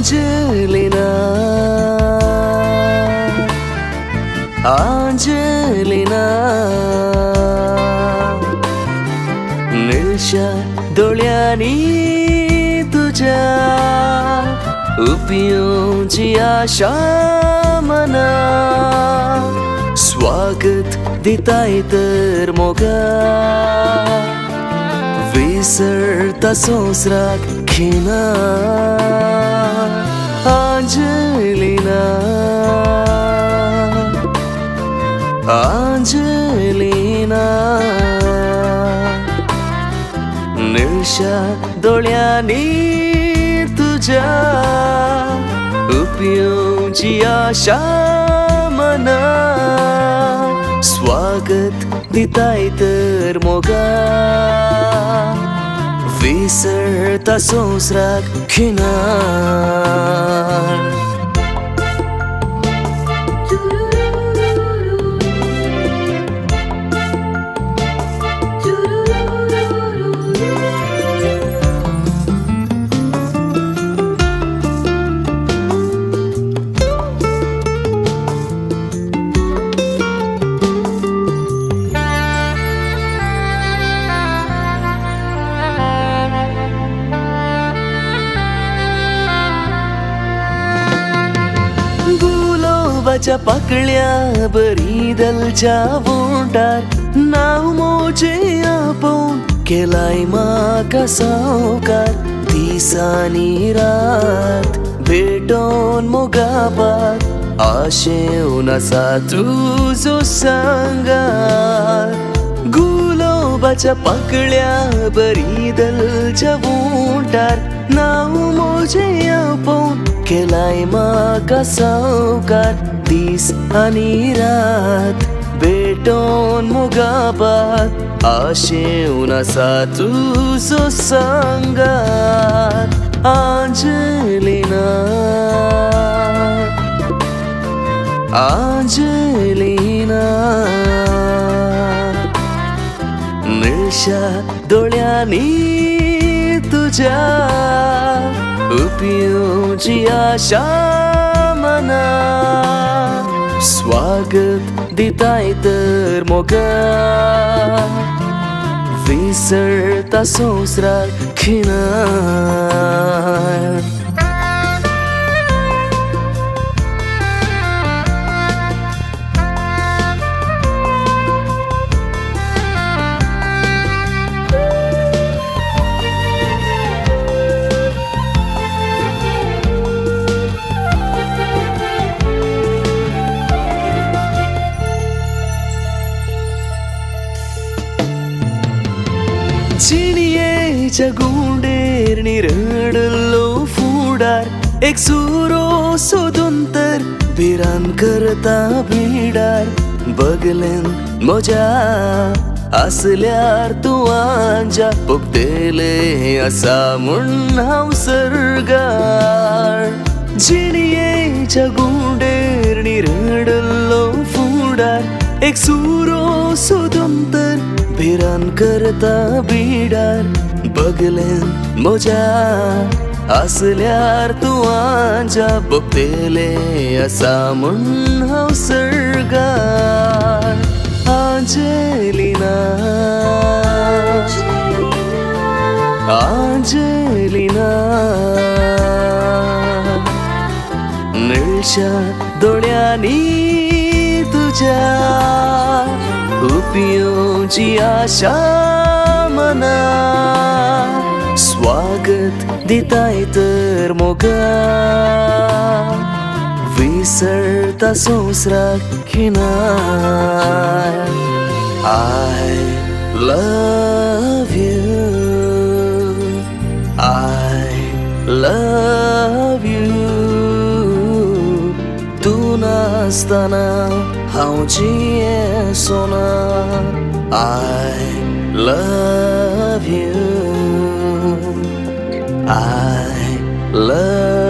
Angelina, Angelina, निळशा डोळ्यांनी तुझ्या उपयोची आशा मना स्वागत दिताय तर मोगा विसरता संसराक खिना Angelina, Angelina, निळशा डोळ्यांनी तुझ्या उपयोची आशा मना स्वागत दिताय तर मोगा विसरता संसराक खिनार गुलाबाच्या पाकळ्या बरीदलच्या वोंटार नाव मोजे आपोवन केलाय म्हाका सावकार दिसांनी रात भेटोन मोगाबाद आशेवन आसा तुजो सांगार गुलाबाच्या पाकळ्या बरीदलच्या वोंटार नाव मोजे आपोवन केलाय म्हाका सावकार दीस आनी रात भेटोन मोगाबाद आशेवन आसा तुजो सांगार Angelina, Angelina, निळशा डोळ्यांनी तुझ्या उपयोची आशा मना स्वागत दिताय तर मोगा विसरता संसराक खिनार चिणयेच्या गुंडेर निरडलो फुडार एक सुरो सोदून तर भिरान करता भिडार बगलेन म्हज्या आसल्यार तूं आंजा पोगतेले आसा म्हूण हांव सरगार चिणयेच्या गुंडेर निरडलो फुडार एक सुरो सोदून तर भिरान करता भिडार बगलेन म्हज्या आसल्यार तूं आंजा पोगतेले आसा म्हूण हांव सरगार Angelina, Angelina, निळशा डोळ्यांनी तुझ्या उपयोची आशा मना स्वागत दिताय तर मोगा विसरता संसराक खिनार I love you, I love you तू नासतना हांव जियेसोना I love you, I love